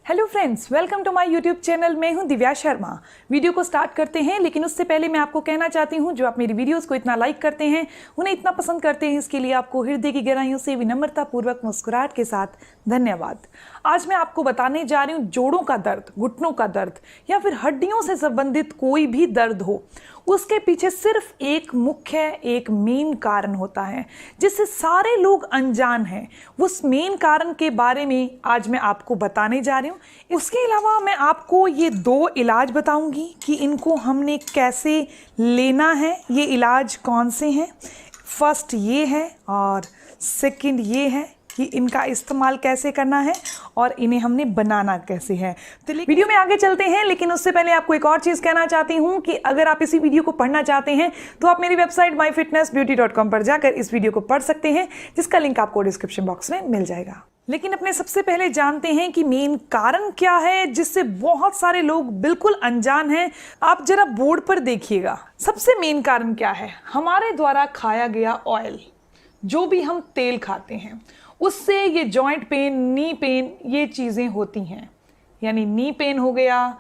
Hello friends, welcome to my YouTube channel. मैं हूं Divya Sharma. Video को स्टार्ट करते हैं, लेकिन उससे पहले मैं आपको कहना चाहती हूं जो आप मेरी वीडियोस को इतना लाइक करते हैं, उन्हें इतना पसंद करते हैं, इसके लिए आपको हृदय की गहराइयों से विनम्रतापूर्वक मुस्कुराहट के साथ धन्यवाद। आज मैं आपको बताने जा रही हूँ जोड़ों का दर्द, घुटनों का दर्द या फिर हड्डियों से संबंधित कोई भी दर्द हो, उसके पीछे सिर्फ एक मुख्य, एक मेन कारण होता है जिससे सारे लोग अनजान हैं। उस मेन कारण के बारे में आज मैं आपको बताने जा रही हूँ। उसके अलावा मैं आपको ये 2 इलाज बताऊंगी कि इनको हमने कैसे लेना है, ये इलाज कौन से हैं। फर्स्ट ये है और सेकंड ये है कि इनका इस्तेमाल कैसे करना है और इन्हें हमने बनाना कैसे है। तो वीडियो में आगे चलते हैं, लेकिन उससे पहले आपको एक और चीज़ कहना चाहती हूँ कि अगर आप इसी वीडियो को पढ़ना चाहते हैं तो आप मेरी वेबसाइट myfitnessbeauty.com पर जाकर इस वीडियो को पढ़ सकते हैं, जिसका लिंक आपको डिस्क्रिप्शन बॉक्स में मिल जाएगा। लेकिन अपने सबसे पहले जानते हैं कि मेन कारण क्या है जिससे बहुत सारे लोग बिल्कुल अनजान हैं। आप जरा बोर्ड पर देखिएगा, सबसे मेन कारण क्या है। हमारे द्वारा खाया गया ऑयल, जो भी हम तेल खाते हैं, उससे ये जॉइंट पेन, नी पेन, ये चीज़ें होती हैं। यानी नी पेन हो गया,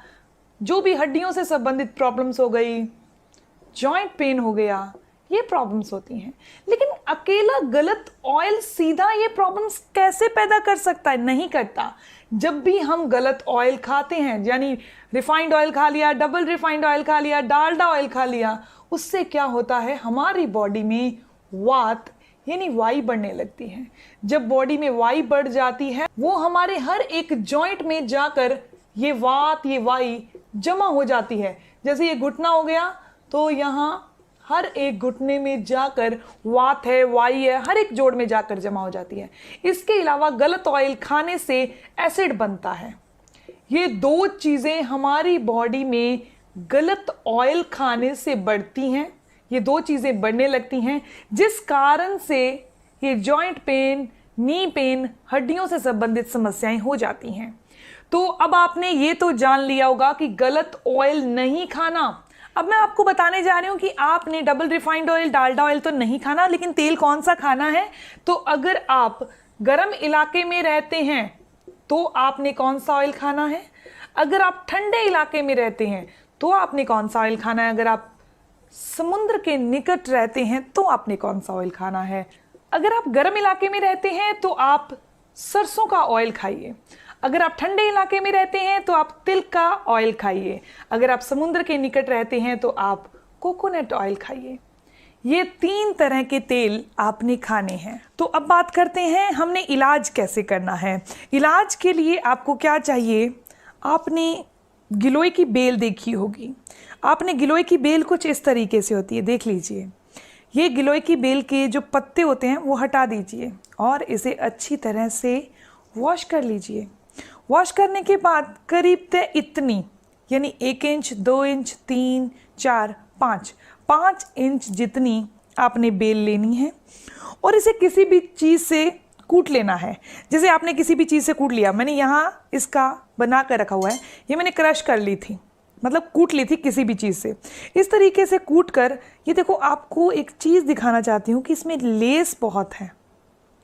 जो भी हड्डियों से संबंधित प्रॉब्लम्स हो गई, जॉइंट पेन हो गया, ये प्रॉब्लम्स होती हैं। लेकिन अकेला गलत ऑयल सीधा ये प्रॉब्लम्स कैसे पैदा कर सकता है? नहीं करता। जब भी हम गलत ऑयल खाते हैं, यानी रिफाइंड ऑयल खा लिया, डबल रिफाइंड ऑयल खा लिया, डालडा ऑयल खा लिया, उससे क्या होता है, हमारी बॉडी में वात यानी वाई बढ़ने लगती है। जब बॉडी में वाई बढ़ जाती है, वो हमारे हर एक जॉइंट में जाकर ये वात, ये वाई जमा हो जाती है। जैसे ये घुटना हो गया तो यहाँ हर एक घुटने में जाकर वात है, वाई है, हर एक जोड़ में जाकर जमा हो जाती है। इसके अलावा गलत ऑयल खाने से एसिड बनता है। ये 2 चीज़ें हमारी बॉडी में गलत ऑयल खाने से बढ़ती हैं। ये 2 चीज़ें बढ़ने लगती हैं, जिस कारण से ये जॉइंट पेन, नी पेन, हड्डियों से संबंधित समस्याएं हो जाती हैं। तो अब आपने ये तो जान लिया होगा कि गलत ऑयल नहीं खाना। अब मैं आपको बताने जा रही हूँ कि आपने double refined oil, Dalda oil तो नहीं खाना, लेकिन तेल कौन सा खाना है। तो अगर आप गर्म इलाके में रहते हैं तो आपने कौन सा ऑयल खाना है। अगर आप ठंडे इलाके में रहते हैं तो आपने कौन सा ऑयल खाना है। अगर आप समुद्र के निकट रहते हैं तो आपने कौन सा ऑयल खाना है। अगर आप गर्म इलाके में रहते हैं तो आप सरसों का ऑयल खाइए। अगर आप ठंडे इलाके में रहते हैं तो आप तिल का ऑयल खाइए। अगर आप समुद्र के निकट रहते हैं तो आप कोकोनट ऑयल खाइए। ये 3 तरह के तेल आपने खाने हैं। तो अब बात करते हैं हमने इलाज कैसे करना है। इलाज के लिए आपको क्या चाहिए, आपने गिलोय की बेल देखी होगी। आपने गिलोय की बेल कुछ इस तरीके से होती है, देख लीजिए। ये गिलोय की बेल के जो पत्ते होते हैं वो हटा दीजिए और इसे अच्छी तरह से वॉश कर लीजिए। वॉश करने के बाद करीब इतनी, यानी 1 इंच, 2 इंच, 3, 4, 5 इंच जितनी आपने बेल लेनी है और इसे किसी भी चीज़ से कूट लेना है। जैसे आपने किसी भी चीज़ से कूट लिया, मैंने यहाँ इसका बना कर रखा हुआ है, ये मैंने क्रश कर ली थी, मतलब कूट ली थी किसी भी चीज़ से। इस तरीके से कूट कर, ये देखो, आपको एक चीज़ दिखाना चाहती हूँ कि इसमें लेस बहुत है।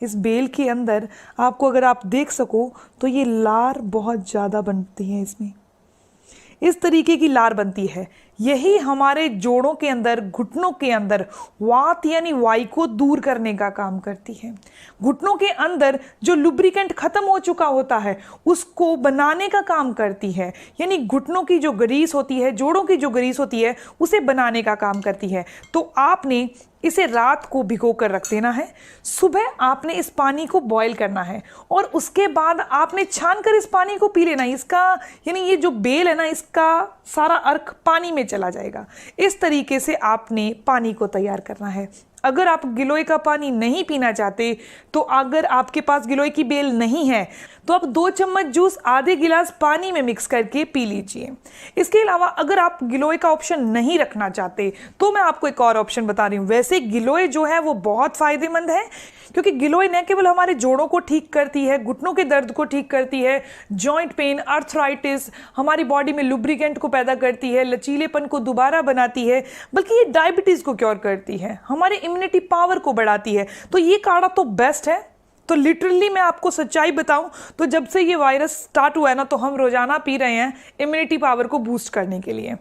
इस बेल के अंदर आपको, अगर आप देख सको तो ये लार बहुत ज़्यादा बनती है। इसमें इस तरीके की लार बनती है। यही हमारे जोड़ों के अंदर, घुटनों के अंदर वात यानी वाई को दूर करने का काम करती है। घुटनों के अंदर जो लुब्रिकेंट खत्म हो चुका होता है उसको बनाने का काम करती है। यानी घुटनों की जो ग्रीस होती है, जोड़ों की जो ग्रीस होती है, उसे बनाने का काम करती है। तो आपने इसे रात को भिगो कर रख देना है। सुबह आपने इस पानी को बॉईल करना है और उसके बाद आपने छान कर इस पानी को पी लेना है। इसका यानी ये जो बेल है ना, इसका सारा अर्क पानी में चला जाएगा। इस तरीके से आपने पानी को तैयार करना है। अगर आप गिलोय का पानी नहीं पीना चाहते, तो अगर आपके पास गिलोय की बेल नहीं है तो आप 2 चम्मच जूस आधे गिलास पानी में मिक्स करके पी लीजिए। इसके अलावा अगर आप गिलोय का ऑप्शन नहीं रखना चाहते तो मैं आपको एक और ऑप्शन बता रही हूँ। वैसे गिलोय जो है वो बहुत फायदेमंद है, क्योंकि गिलोय न केवल हमारे जोड़ों को ठीक करती है, घुटनों के दर्द को ठीक करती है, जॉइंट पेन, आर्थराइटिस, हमारी बॉडी में लुब्रिकेंट को पैदा करती है, लचीलेपन को दोबारा बनाती है, बल्कि ये डायबिटीज़ को क्योर करती है, हमारे इम्यूनिटी पावर को बढ़ाती है। तो ये काढ़ा तो बेस्ट है। तो लिटरली मैं आपको सच्चाई बताऊं तो जब से ये वायरस स्टार्ट हुआ है ना, तो हम रोजाना पी रहे हैं इम्यूनिटी पावर को बूस्ट करने के लिए,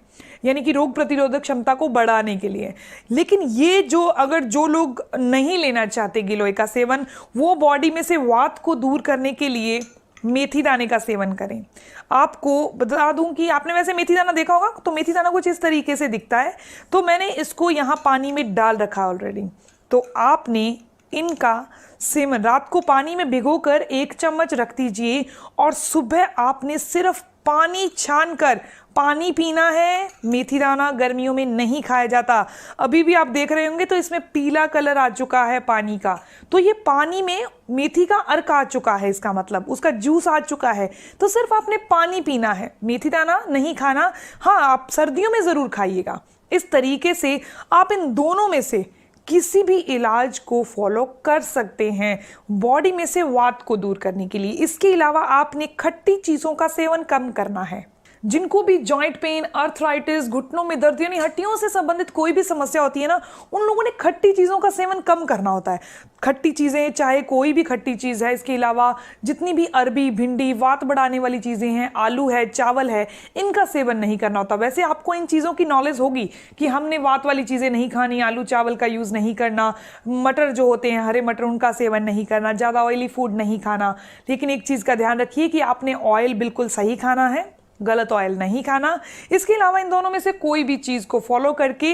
यानी कि रोग प्रतिरोधक क्षमता को बढ़ाने के लिए। लेकिन ये जो लोग नहीं लेना चाहते गिलोय का सेवन, वो बॉडी में से वात को दूर करने के लिए मेथी दाने का सेवन करें। आपको बता दूं कि आपने वैसे मेथी दाना देखा होगा, तो मेथी दाना कुछ इस तरीके से दिखता है। तो मैंने इसको यहाँ पानी में डाल रखा ऑलरेडी। तो आपने इनका सेवन रात को पानी में भिगोकर 1 चम्मच रख दीजिए और सुबह आपने सिर्फ पानी छानकर पानी पीना है। मेथी दाना गर्मियों में नहीं खाया जाता। अभी भी आप देख रहे होंगे तो इसमें पीला कलर आ चुका है पानी का, तो ये पानी में मेथी का अर्क आ चुका है, इसका मतलब उसका जूस आ चुका है। तो सिर्फ आपने पानी पीना है, मेथी दाना नहीं खाना। हाँ, आप सर्दियों में ज़रूर खाइएगा। इस तरीके से आप इन दोनों में से किसी भी इलाज को फॉलो कर सकते हैं बॉडी में से वात को दूर करने के लिए। इसके अलावा आपने खट्टी चीज़ों का सेवन कम करना है। जिनको भी जॉइंट पेन, अर्थराइटिस, घुटनों में दर्द यानी हड्डियों से संबंधित कोई भी समस्या होती है ना, उन लोगों ने खट्टी चीज़ों का सेवन कम करना होता है। खट्टी चीज़ें, चाहे कोई भी खट्टी चीज़ है, इसके अलावा जितनी भी अरबी, भिंडी, वात बढ़ाने वाली चीज़ें हैं, आलू है, चावल है, इनका सेवन नहीं करना होता। वैसे आपको इन चीज़ों की नॉलेज होगी कि हमने वात वाली चीज़ें नहीं खानी, आलू चावल का यूज़ नहीं करना, मटर जो होते हैं हरे मटर, उनका सेवन नहीं करना, ज़्यादा ऑयली फूड नहीं खाना। लेकिन एक चीज़ का ध्यान रखिए कि आपने ऑयल बिल्कुल सही खाना है, गलत ऑयल नहीं खाना। इसके अलावा इन दोनों में से कोई भी चीज़ को फॉलो करके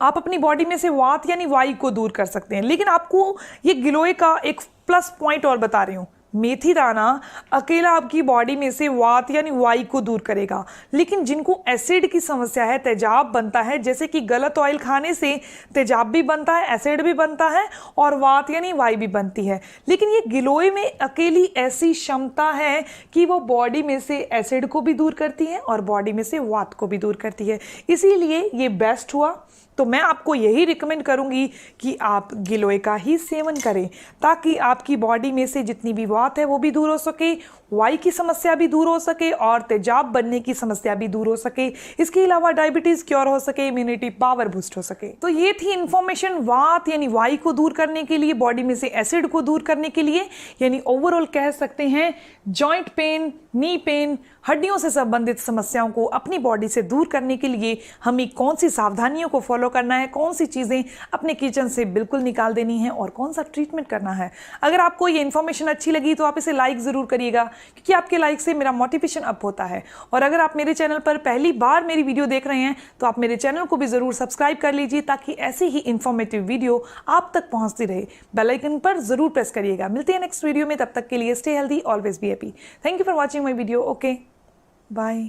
आप अपनी बॉडी में से वात यानी वायु को दूर कर सकते हैं। लेकिन आपको ये गिलोय का एक प्लस पॉइंट और बता रही हूँ, मेथी दाना अकेला आपकी बॉडी में से वात यानी वायु को दूर करेगा। लेकिन जिनको एसिड की समस्या है, तेजाब बनता है, जैसे कि गलत ऑयल खाने से तेजाब भी बनता है, एसिड भी बनता है और वात यानी वायु भी बनती है। लेकिन ये गिलोय में अकेली ऐसी क्षमता है कि वो बॉडी में से एसिड को भी दूर करती है और बॉडी में से वात को भी दूर करती है। इसीलिए ये बेस्ट हुआ। तो मैं आपको यही रिकमेंड करूंगी कि आप गिलोय का ही सेवन करें, ताकि आपकी बॉडी में से जितनी भी वात है वो भी दूर हो सके, वायु की समस्या भी दूर हो सके और तेजाब बनने की समस्या भी दूर हो सके। इसके अलावा डायबिटीज क्योर हो सके, इम्यूनिटी पावर बूस्ट हो सके। तो ये थी इंफॉर्मेशन वात यानी वायु को दूर करने के लिए, बॉडी में से एसिड को दूर करने के लिए, यानी ओवरऑल कह सकते हैं जॉइंट पेन, नी पेन, हड्डियों से संबंधित समस्याओं को अपनी बॉडी से दूर करने के लिए हमें कौन सी सावधानियों को फॉलो करना है, कौन सी चीज़ें अपने किचन से बिल्कुल निकाल देनी है और कौन सा ट्रीटमेंट करना है। अगर आपको ये इन्फॉर्मेशन अच्छी लगी तो आप इसे लाइक ज़रूर करिएगा, क्योंकि आपके लाइक से मेरा मोटिवेशन अप होता है। और अगर आप मेरे चैनल पर पहली बार मेरी वीडियो देख रहे हैं तो आप मेरे चैनल को भी ज़रूर सब्सक्राइब कर लीजिए, ताकि ऐसी ही इन्फॉर्मेटिव वीडियो आप तक पहुँचती रहे। बेल आइकन पर ज़रूर प्रेस करिएगा। मिलते हैं नेक्स्ट वीडियो में, तब तक के लिए stay healthy, always be happy. Thank you for watching my video. Okay, bye.